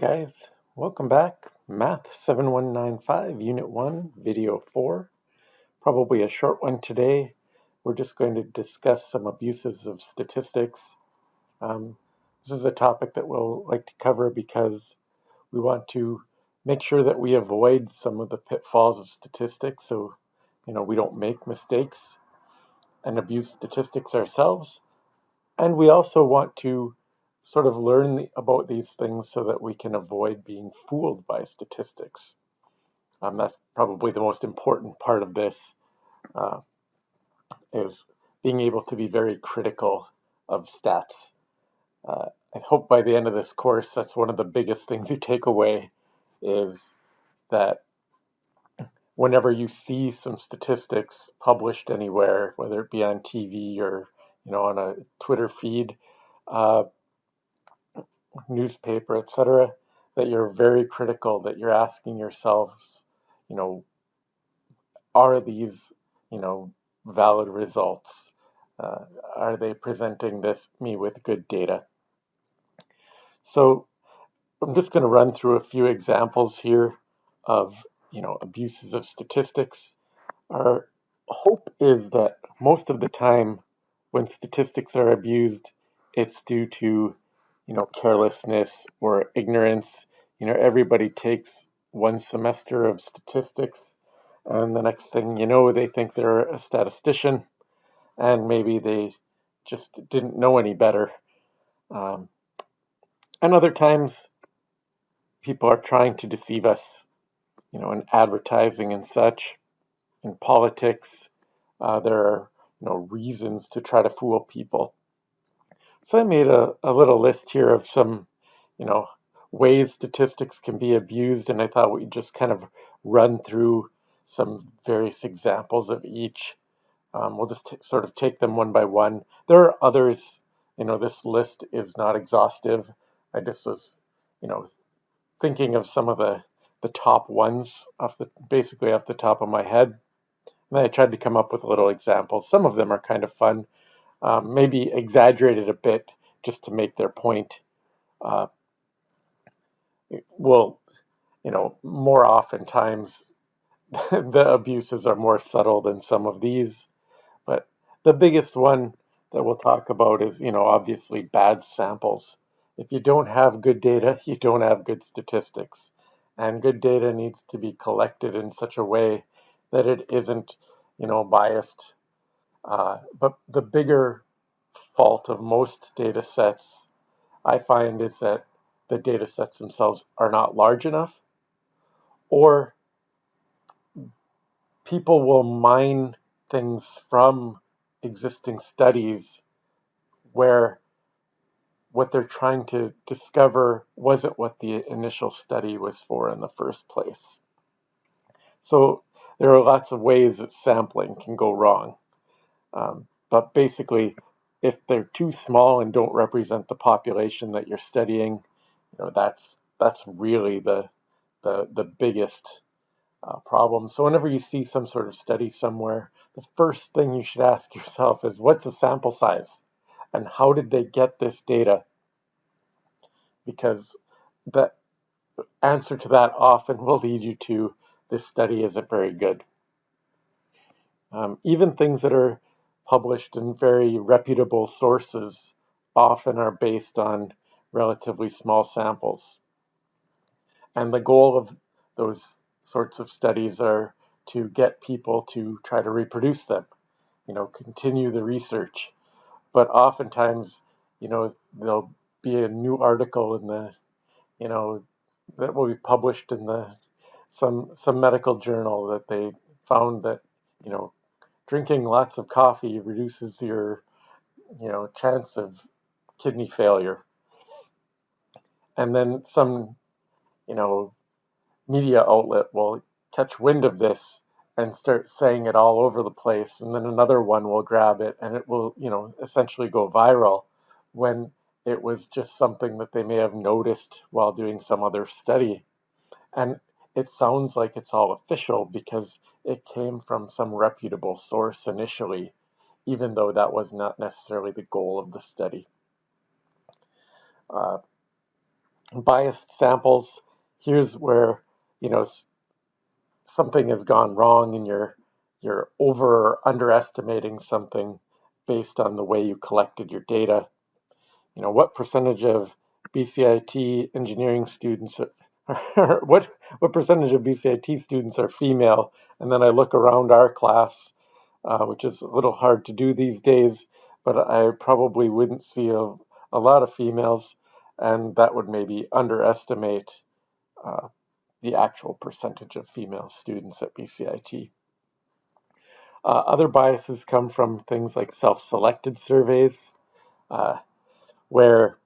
guys, welcome back. Math 7195, Unit 1, Video 4. Probably a short one today. We're just going to discuss some abuses of statistics. This is a topic that we'll like to cover because we want to make sure that we avoid some of the pitfalls of statistics so we don't make mistakes and abuse statistics ourselves. And we also want to sort of learn about these things so that we can avoid being fooled by statistics. That's probably the most important part of this, is being able to be very critical of stats. I hope by the end of this course, that's one of the biggest things you take away, is that whenever you see some statistics published anywhere, whether it be on TV or on a Twitter feed, newspaper, etc., that you're very critical, that you're asking yourselves, are these, valid results? Are they presenting me with good data? So I'm just going to run through a few examples here of, abuses of statistics. Our hope is that most of the time when statistics are abused, it's due to carelessness or ignorance. Everybody takes one semester of statistics, and the next thing you know, they think they're a statistician, and maybe they just didn't know any better. And other times, people are trying to deceive us, in advertising and such, in politics. There are, reasons to try to fool people. So I made a little list here of some, ways statistics can be abused, and I thought we'd just kind of run through some various examples of each. We'll just sort of take them one by one. There are others, this list is not exhaustive. I just was, thinking of some of the top ones basically off the top of my head. And I tried to come up with little examples. Some of them are kind of fun, maybe exaggerated a bit just to make their point. Well, more oftentimes the abuses are more subtle than some of these. But the biggest one that we'll talk about is, obviously bad samples. If you don't have good data, you don't have good statistics. And good data needs to be collected in such a way that it isn't, biased. But the bigger fault of most data sets, I find, is that the data sets themselves are not large enough, or people will mine things from existing studies where what they're trying to discover wasn't what the initial study was for in the first place. So there are lots of ways that sampling can go wrong. But basically, if they're too small and don't represent the population that you're studying, that's really the biggest problem. So whenever you see some sort of study somewhere, the first thing you should ask yourself is, what's the sample size? And how did they get this data? Because the answer to that often will lead you to, this study isn't very good. Even things that are published in very reputable sources often are based on relatively small samples. And the goal of those sorts of studies are to get people to try to reproduce them, continue the research. But oftentimes, there'll be a new article in the, that will be published in some medical journal that they found that, drinking lots of coffee reduces your, chance of kidney failure. And then some, media outlet will catch wind of this and start saying it all over the place, and then another one will grab it and it will, essentially go viral, when it was just something that they may have noticed while doing some other study. And it sounds like it's all official because it came from some reputable source initially, even though that was not necessarily the goal of the study. Biased samples, here's where, something has gone wrong and you're over or underestimating something based on the way you collected your data. What percentage of BCIT engineering students what percentage of BCIT students are female? And then I look around our class, which is a little hard to do these days, but I probably wouldn't see a lot of females, and that would maybe underestimate the actual percentage of female students at BCIT. Other biases come from things like self-selected surveys, where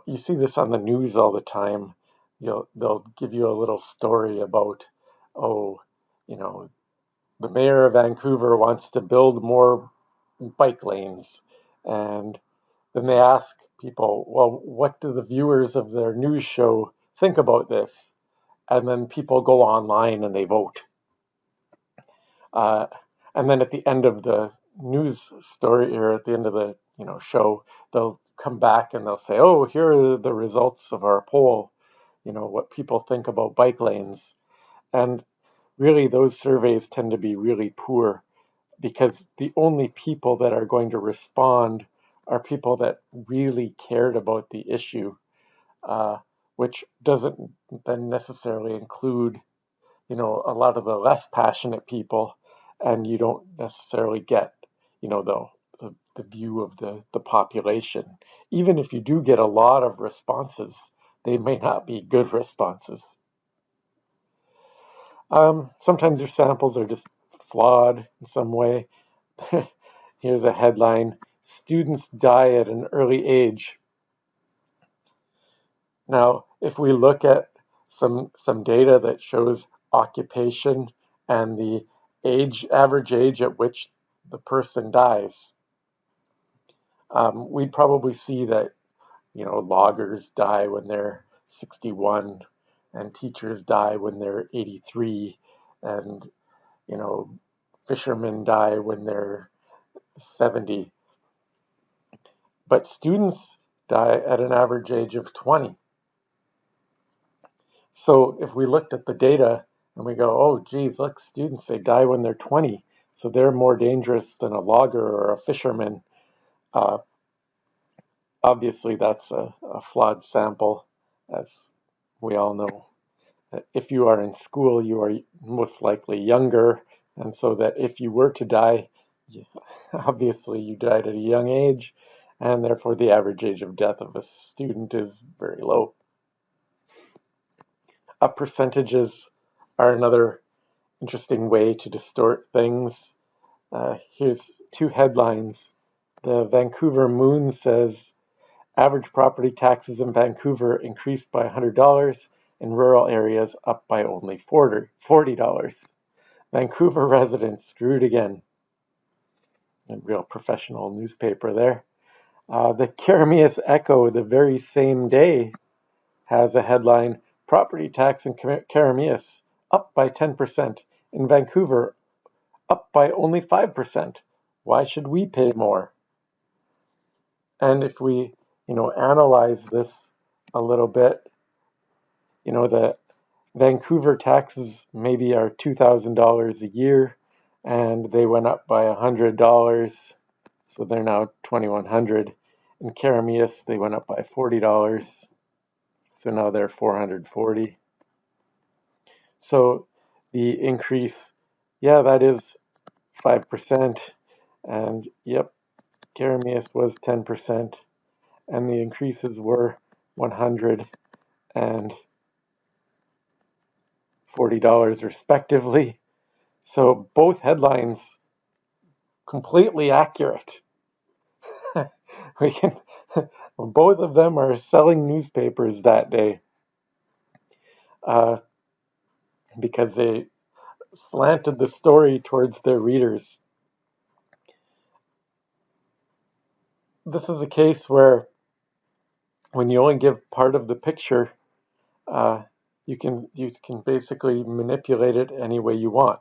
you see this on the news all the time. They'll give you a little story about, oh, the mayor of Vancouver wants to build more bike lanes, and then they ask people, well, what do the viewers of their news show think about this? And then people go online and they vote. And then at the end of the news story, or at the end of the show, they'll come back and they'll say, "Oh, here are the results of our poll. What people think about bike lanes." And really, those surveys tend to be really poor, because the only people that are going to respond are people that really cared about the issue, which doesn't then necessarily include a lot of the less passionate people, and you don't necessarily get the view of the population. Even if you do get a lot of responses, they may not be good responses. Sometimes your samples are just flawed in some way. Here's a headline: students die at an early age. Now, if we look at some data that shows occupation and the average age at which the person dies, we'd probably see that loggers die when they're 61, and teachers die when they're 83, and fishermen die when they're 70. But students die at an average age of 20. So if we looked at the data and we go, oh, geez, look, students, they die when they're 20, so they're more dangerous than a logger or a fisherman. Obviously, that's a flawed sample, as we all know. If you are in school, you are most likely younger, and so that if you were to die, obviously you died at a young age, and therefore the average age of death of a student is very low. Percentages are another interesting way to distort things. Here's two headlines. The Vancouver Moon says, average property taxes in Vancouver increased by $100, in rural areas up by only $40. Vancouver residents screwed again. A real professional newspaper there. The Keremeos Echo, the very same day, has a headline: property tax in Keremeos up by 10%. In Vancouver, up by only 5%. Why should we pay more? And if we, analyze this a little bit, the Vancouver taxes maybe are $2,000 a year, and they went up by $100, so they're now $2,100. In Keremeos, they went up by $40, so now they're $440. So the increase, yeah, that is 5%, and yep, Keremeos was 10%, and the increases were $100 and $40 respectively. So both headlines completely accurate. We can, both of them are selling newspapers that day, because they slanted the story towards their readers. This is a case where when you only give part of the picture, you can basically manipulate it any way you want.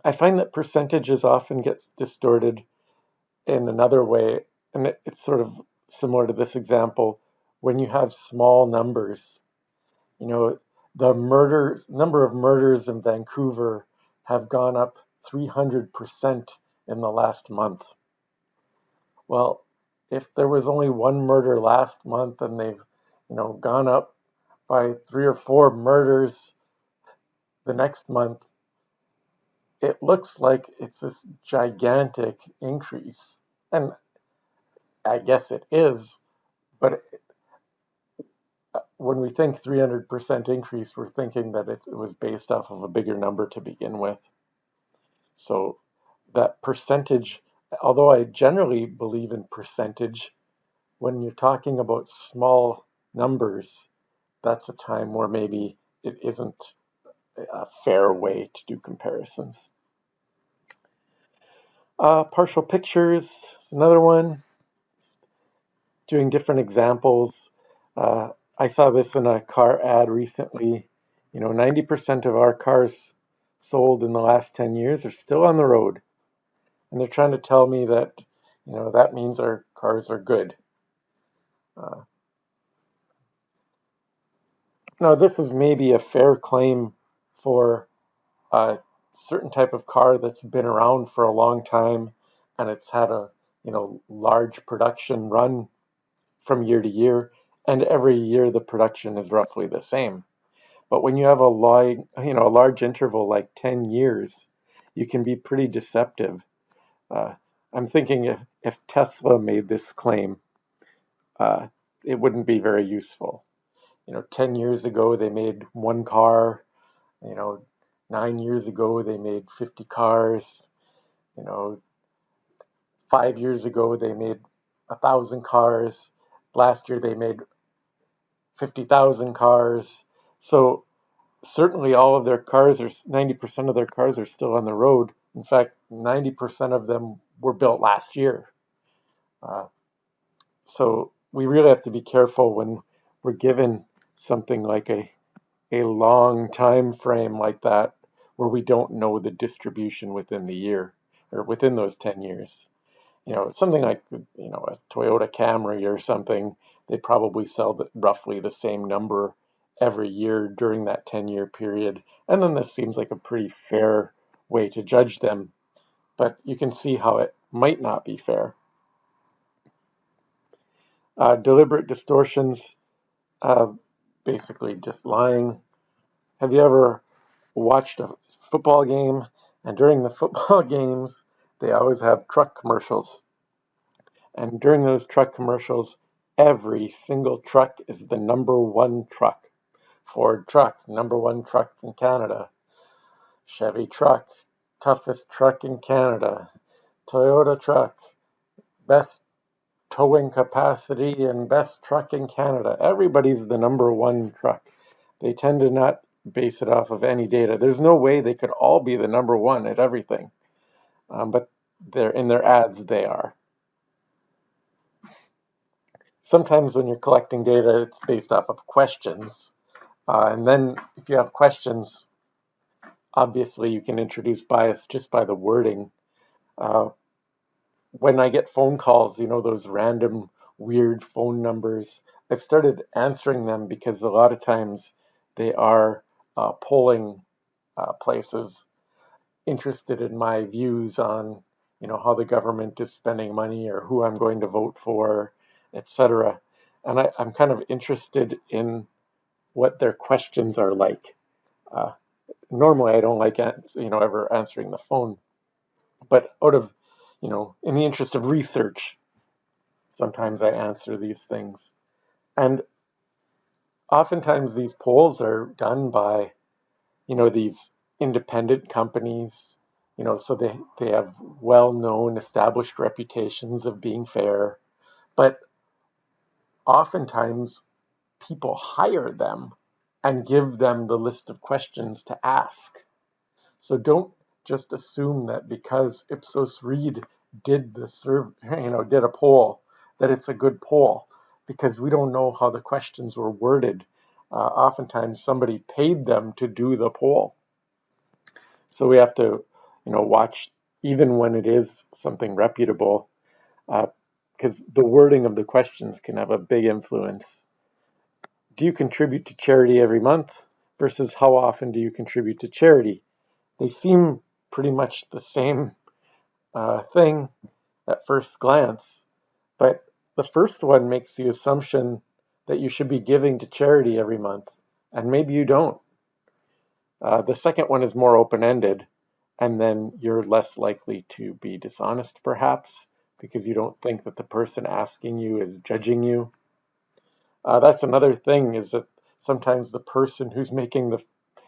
I find that percentages often gets distorted in another way, and it's sort of similar to this example, when you have small numbers, you know, the number of murders in Vancouver have gone up 300% in the last month. Well, if there was only one murder last month and they've, gone up by 3 or 4 murders the next month, it looks like it's this gigantic increase. And I guess it is, but when we think 300% increase, we're thinking that it was based off of a bigger number to begin with. So that percentage, although I generally believe in percentage, when you're talking about small numbers, that's a time where maybe it isn't a fair way to do comparisons. Partial pictures is another one. Doing different examples. I saw this in a car ad recently. 90% of our cars sold in the last 10 years are still on the road. And they're trying to tell me that, that means our cars are good. Now, this is maybe a fair claim for a certain type of car that's been around for a long time and it's had a, large production run from year to year, and every year the production is roughly the same. But when you have a large interval like 10 years, you can be pretty deceptive. I'm thinking if Tesla made this claim, it wouldn't be very useful. 10 years ago they made one car. 9 years ago they made 50 cars. 5 years ago they made 1,000 cars. Last year they made 50,000 cars. So certainly all of their cars, 90% of their cars are still on the road. In fact, 90% of them were built last year. So we really have to be careful when we're given something like a long time frame like that, where we don't know the distribution within the year or within those 10 years. Something like, a Toyota Camry or something, they probably sell roughly the same number every year during that 10-year period. And then this seems like a pretty fair way to judge them. But you can see how it might not be fair. Deliberate distortions, basically just lying. Have you ever watched a football game, and during the football games, they always have truck commercials? And during those truck commercials, every single truck is the number one truck. Ford truck, number one truck in Canada. Chevy truck, toughest truck in Canada. Toyota truck, best towing capacity and best truck in Canada. Everybody's the number one truck. They tend to not base it off of any data. There's no way they could all be the number one at everything. But they're in their ads, they are. Sometimes when you're collecting data, it's based off of questions. And then if you have questions, obviously you can introduce bias just by the wording. When I get phone calls, those random weird phone numbers, I've started answering them because a lot of times they are polling places interested in my views on, how the government is spending money or who I'm going to vote for, etc. And I'm kind of interested in what their questions are like. Normally, I don't like ever answering the phone, but out of in the interest of research, sometimes I answer these things. And oftentimes these polls are done by these independent companies, so they have well-known, established reputations of being fair, but oftentimes people hire them and give them the list of questions to ask. So don't just assume that because Ipsos Reid did did a poll, that it's a good poll, because we don't know how the questions were worded. Oftentimes somebody paid them to do the poll. So we have to, watch, even when it is something reputable. because the wording of the questions can have a big influence. Do you contribute to charity every month versus how often do you contribute to charity? They seem pretty much the same thing at first glance, but the first one makes the assumption that you should be giving to charity every month, and maybe you don't. The second one is more open-ended, and then you're less likely to be dishonest, perhaps, because you don't think that the person asking you is judging you. That's another thing, is that sometimes the person who's making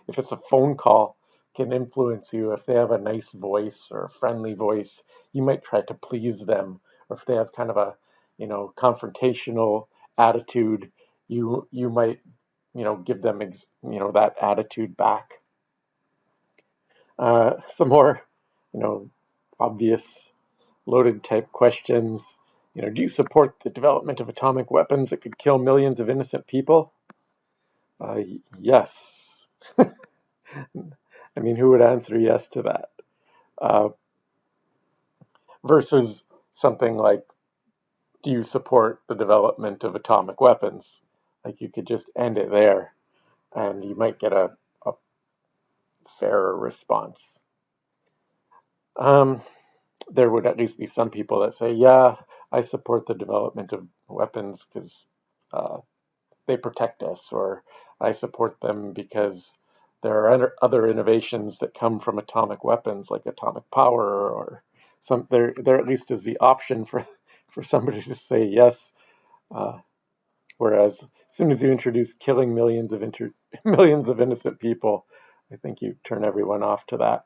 if it's a phone call, can influence you. If they have a nice voice or a friendly voice, you might try to please them. Or if they have kind of a, confrontational attitude, you might, give them, that attitude back. Some more, obvious loaded type questions. Do you support the development of atomic weapons that could kill millions of innocent people? Yes. I mean, who would answer yes to that? Versus something like, do you support the development of atomic weapons? Like, you could just end it there, and you might get a fairer response. There would at least be some people that say, yeah, I support the development of weapons because they protect us, or I support them because there are other innovations that come from atomic weapons, like atomic power, or there at least is the option for somebody to say yes. Whereas as soon as you introduce killing millions of innocent people, I think you turn everyone off to that.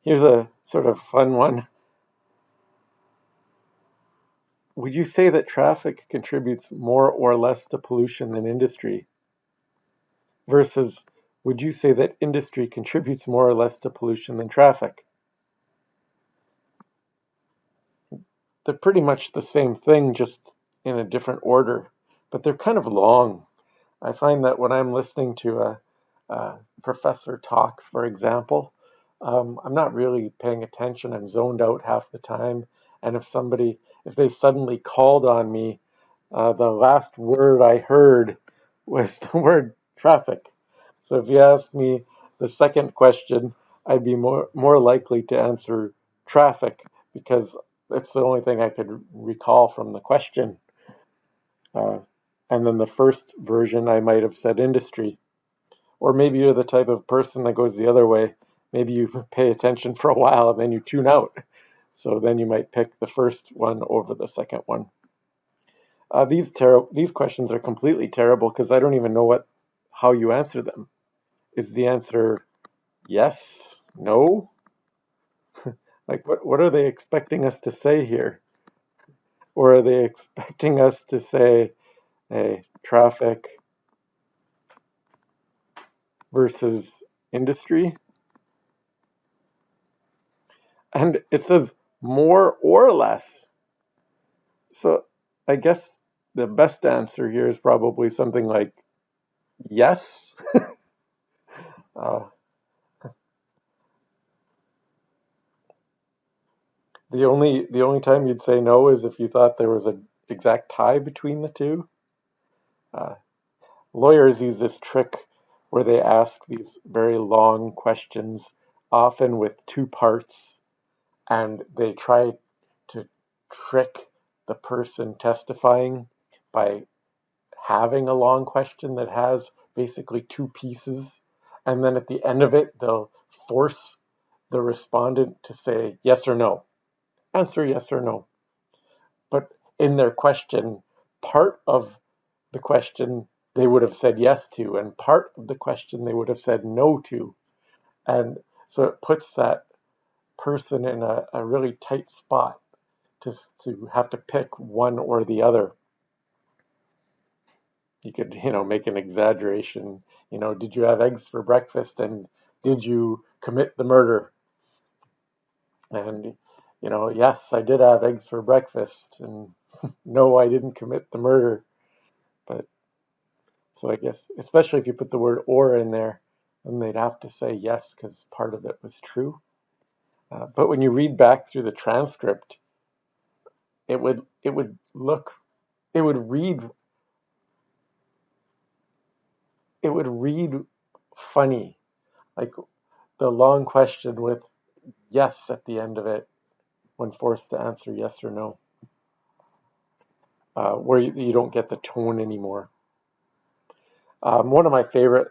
Here's a sort of fun one. Would you say that traffic contributes more or less to pollution than industry? Versus, would you say that industry contributes more or less to pollution than traffic? They're pretty much the same thing, just in a different order, but they're kind of long. I find that when I'm listening to a professor talk, for example, I'm not really paying attention. I'm zoned out half the time. And if they suddenly called on me, the last word I heard was the word traffic. So if you asked me the second question, I'd be more likely to answer traffic, because that's the only thing I could recall from the question. And then the first version, I might have said industry. Or maybe you're the type of person that goes the other way. Maybe you pay attention for a while and then you tune out. So then you might pick the first one over the second one. These questions are completely terrible because I don't even know how you answer them. Is the answer yes, no? Like, what are they expecting us to say here? Or are they expecting us to say, hey, traffic versus industry? And it says more or less. So I guess the best answer here is probably something like yes. uh, the only time you'd say no is if you thought there was an exact tie between the two. Uh, Lawyers use this trick where they ask these very long questions, often with two parts, and they try to trick the person testifying by having a long question that has basically two pieces, and then at the end of it, they'll force the respondent to say yes or no. Answer yes or no. But in their question, part of the question they would have said yes to, and part of the question they would have said no to. And so it puts that person in a really tight spot to have to pick one or the other. You could, make an exaggeration. Did you have eggs for breakfast, and did you commit the murder? And, yes, I did have eggs for breakfast, and no, I didn't commit the murder. But so I guess, especially if you put the word or in there, then they'd have to say yes because part of it was true. But when you read back through the transcript, it would look, it would read funny, like the long question with yes at the end of it when forced to answer yes or no, where you don't get the tone anymore. One of my favorite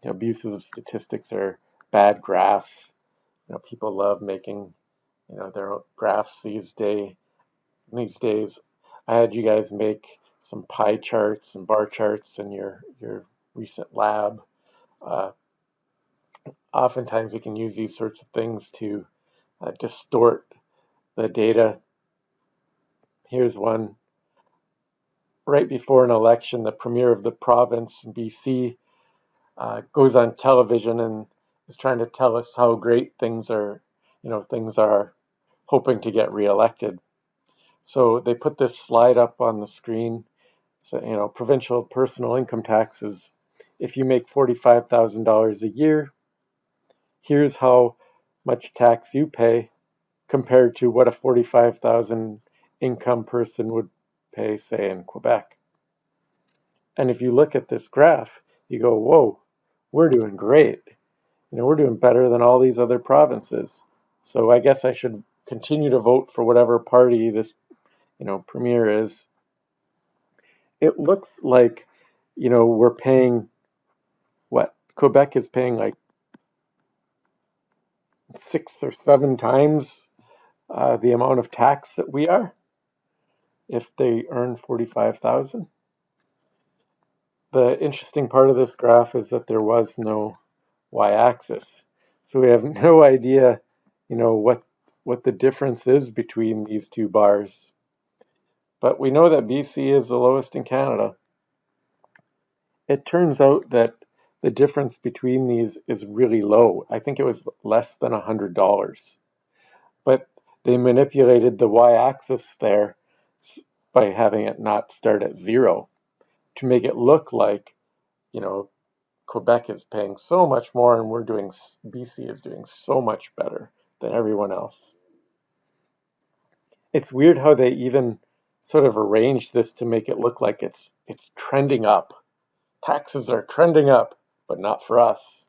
abuses of statistics are bad graphs. People love making their graphs these days. I had you guys make some pie charts and bar charts in your recent lab. Oftentimes we can use these sorts of things to distort the data. Here's one. Right before an election, the premier of the province in BC goes on television and is trying to tell us how great things are, hoping to get reelected. So they put this slide up on the screen. So, provincial personal income taxes. If you make $45,000 a year, here's how much tax you pay compared to what a 45,000 income person would pay, say, in Quebec. And if you look at this graph, you go, whoa, we're doing great. We're doing better than all these other provinces. So I guess I should continue to vote for whatever party this, premier is. It looks like, we're paying what? Quebec is paying like 6 or 7 times the amount of tax that we are if they earn 45,000. The interesting part of this graph is that there was no y-axis. So we have no idea, what the difference is between these two bars. But we know that BC is the lowest in Canada. It turns out that the difference between these is really low. I think it was less than $100. But they manipulated the y-axis there by having it not start at 0 to make it look like, Quebec is paying so much more and BC is doing so much better than everyone else. It's weird how they even sort of arranged this to make it look like it's trending up. Taxes are trending up, but not for us.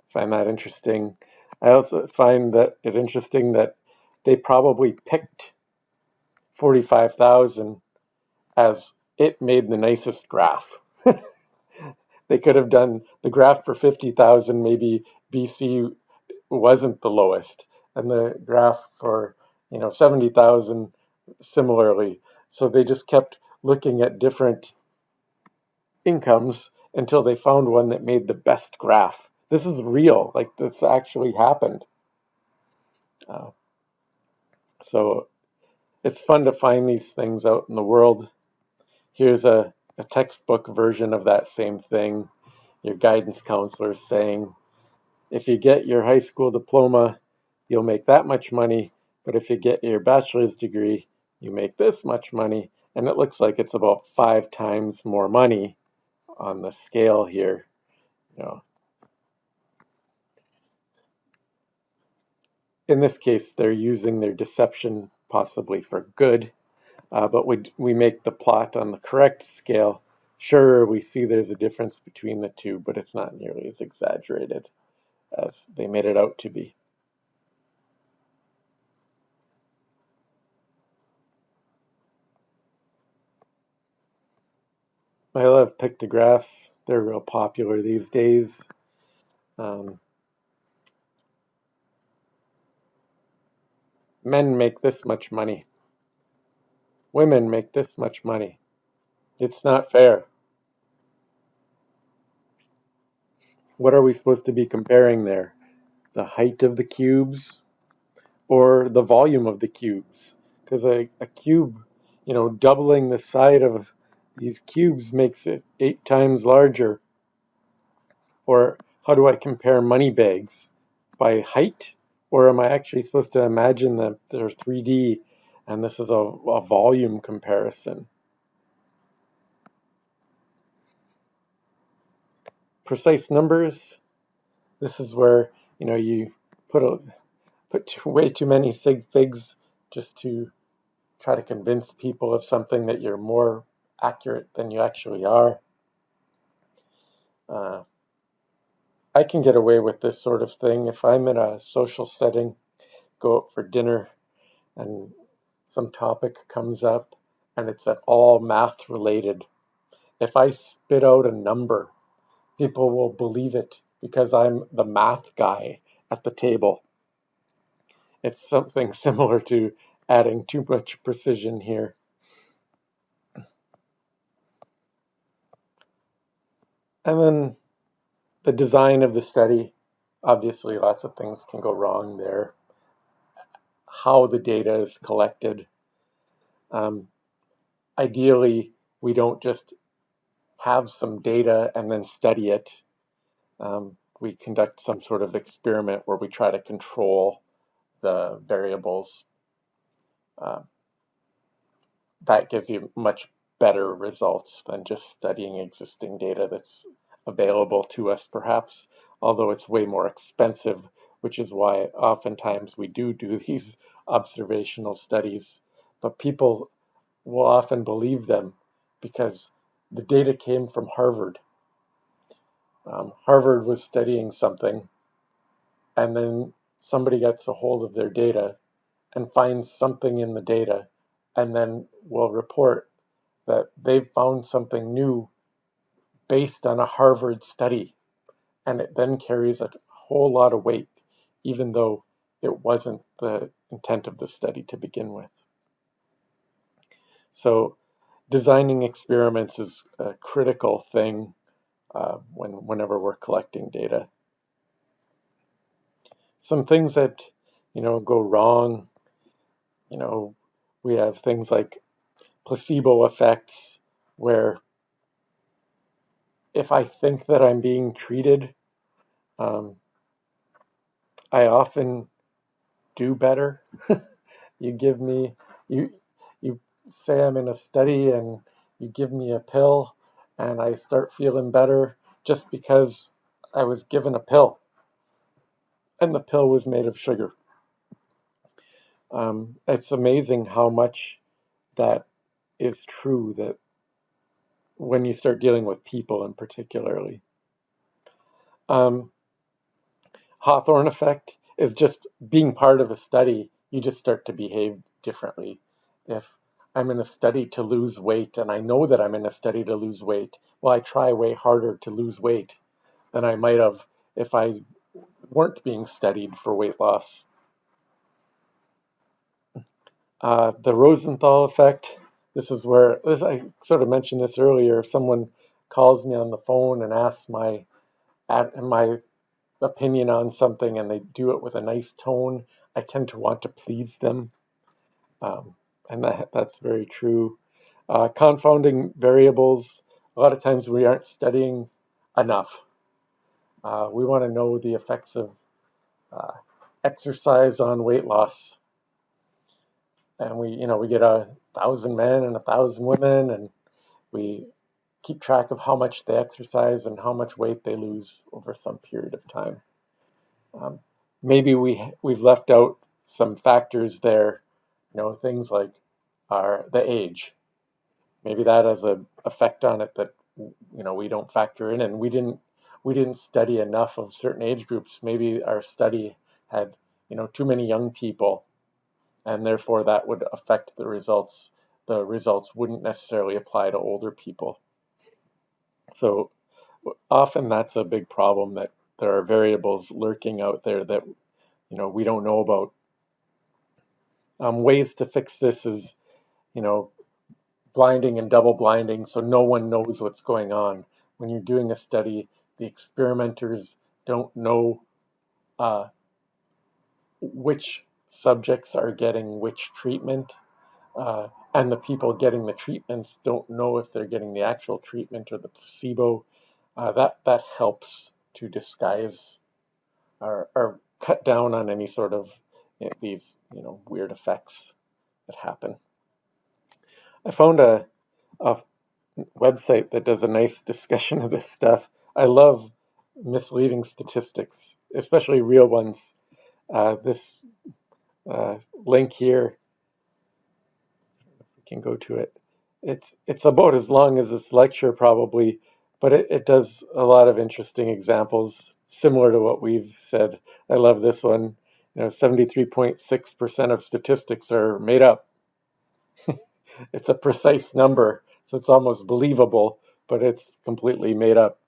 Find that interesting. I also find that it interesting that they probably picked 45,000 as it made the nicest graph. They could have done the graph for 50,000, maybe BC wasn't the lowest, and the graph for 70,000 similarly. So they just kept looking at different incomes until they found one that made the best graph. This is real, like this actually happened. So it's fun to find these things out in the world. Here's a textbook version of that same thing. Your guidance counselor saying, if you get your high school diploma, you'll make that much money, but if you get your bachelor's degree, you make this much money, and it looks like it's about 5 times more money on the scale here. In this case, they're using their deception possibly for good, but we make the plot on the correct scale. Sure, we see there's a difference between the two, but it's not nearly as exaggerated as they made it out to be. I love pictographs. They're real popular these days. Men make this much money. Women make this much money. It's not fair. What are we supposed to be comparing there? The height of the cubes or the volume of the cubes? Because a cube, doubling the side of these cubes makes it 8 times larger. Or how do I compare money bags? By height? Or am I actually supposed to imagine that they're 3D and this is a volume comparison? Precise numbers. This is where you put way too many sig figs just to try to convince people of something that you're more accurate than you actually are. I can get away with this sort of thing if I'm in a social setting, go out for dinner, and some topic comes up and it's at all math related. If I spit out a number, people will believe it because I'm the math guy at the table. It's something similar to adding too much precision here. And then the design of the study, obviously lots of things can go wrong there. How the data is collected. Ideally, we don't just have some data and then study it. We conduct some sort of experiment where we try to control the variables. That gives you much better results than just studying existing data that's available to us, perhaps, although it's way more expensive, which is why oftentimes we do these observational studies. But people will often believe them because the data came from Harvard. Harvard was studying something, and then somebody gets a hold of their data and finds something in the data, and then will report that they've found something new based on a Harvard study, and it then carries a whole lot of weight, even though it wasn't the intent of the study to begin with. So designing experiments is a critical thing whenever we're collecting data. Some things that go wrong, we have things like placebo effects, where if I think that I'm being treated, I often do better. You say I'm in a study and you give me a pill and I start feeling better just because I was given a pill and the pill was made of sugar. It's amazing how much that is true, that when you start dealing with people in particularly. Hawthorne effect is just being part of a study, you just start to behave differently. If I'm in a study to lose weight and I know that I'm in a study to lose weight, well, I try way harder to lose weight than I might have if I weren't being studied for weight loss. The Rosenthal effect, this is where, I sort of mentioned this earlier, if someone calls me on the phone and asks my opinion on something and they do it with a nice tone, I tend to want to please them. And that's very true. Confounding variables, a lot of times we aren't studying enough. We want to know the effects of exercise on weight loss. And we get 1,000 men and 1,000 women, and we keep track of how much they exercise and how much weight they lose over some period of time. Maybe we've left out some factors there, things like the age. Maybe that has an effect on it that we don't factor in, and we didn't study enough of certain age groups. Maybe our study had too many young people, and therefore that would affect the results. The results wouldn't necessarily apply to older people. So often that's a big problem, that there are variables lurking out there that we don't know about. Ways to fix this is blinding and double blinding, so no one knows what's going on. When you're doing a study, the experimenters don't know which subjects are getting which treatment, and the people getting the treatments don't know if they're getting the actual treatment or the placebo. That helps to disguise or cut down on any sort of these weird effects that happen. I found a website that does a nice discussion of this stuff. I love misleading statistics, especially real ones. This link here can go to it. It's about as long as this lecture probably, but it does a lot of interesting examples similar to what we've said. I love this one. 73.6% of statistics are made up. It's a precise number, so it's almost believable, but it's completely made up.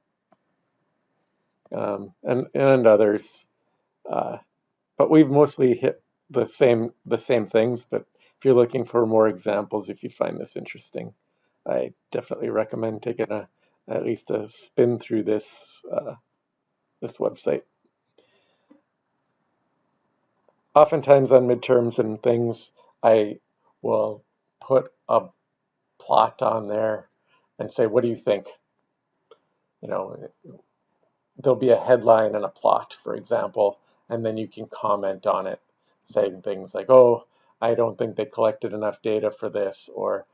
And others. But we've mostly hit the same things. But if you're looking for more examples, if you find this interesting, I definitely recommend taking at least a spin through this website. Oftentimes on midterms and things, I will put a plot on there and say, what do you think? There'll be a headline and a plot, for example, and then you can comment on it, saying things like, oh, I don't think they collected enough data for this, or,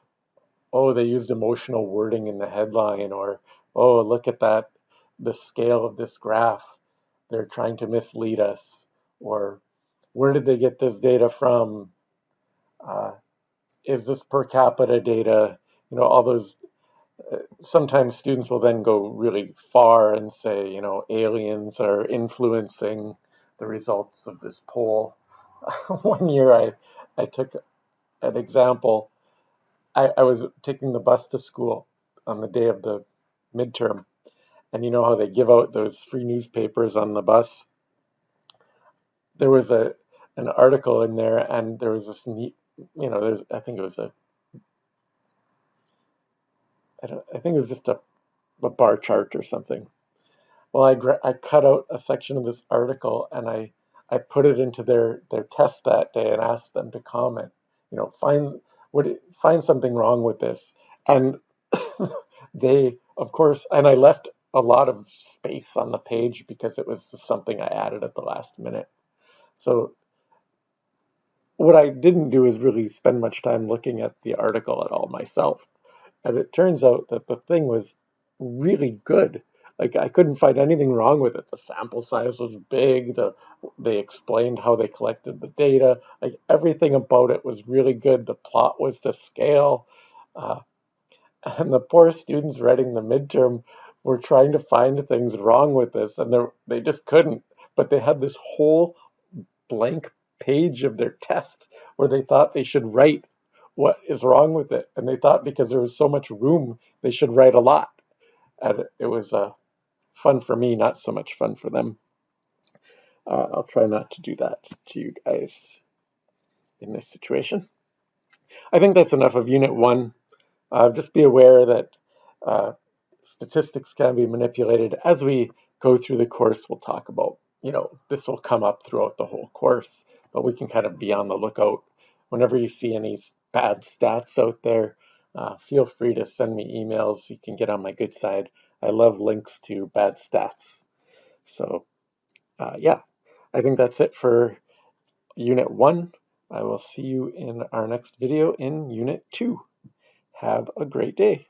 oh, they used emotional wording in the headline, or, oh, look at that, the scale of this graph. They're trying to mislead us, or where did they get this data from? Is this per capita data? All those. Sometimes students will then go really far and say, aliens are influencing the results of this poll. One year I took an example. I was taking the bus to school on the day of the midterm, and you know how they give out those free newspapers on the bus? There was an article in there, and there was this neat, I think it was just a bar chart or something. Well, I cut out a section of this article and I put it into their test that day and asked them to comment. Find something wrong with this. And they, of course, and I left a lot of space on the page because it was just something I added at the last minute. So what I didn't do is really spend much time looking at the article at all myself. And it turns out that the thing was really good. Like, I couldn't find anything wrong with it. The sample size was big. They explained how they collected the data. Like, everything about it was really good. The plot was to scale. And the poor students writing the midterm were trying to find things wrong with this, and they just couldn't. But they had this whole blank page of their test where they thought they should write what is wrong with it. And they thought because there was so much room, they should write a lot. And it was fun for me, not so much fun for them. I'll try not to do that to you guys in this situation. I think that's enough of Unit 1. Just be aware that statistics can be manipulated. As we go through the course, we'll talk about, this will come up throughout the whole course, but we can kind of be on the lookout. Whenever you see any bad stats out there, feel free to send me emails. You can get on my good side. I love links to bad stats. So, yeah, I think that's it for Unit 1. I will see you in our next video in Unit 2. Have a great day.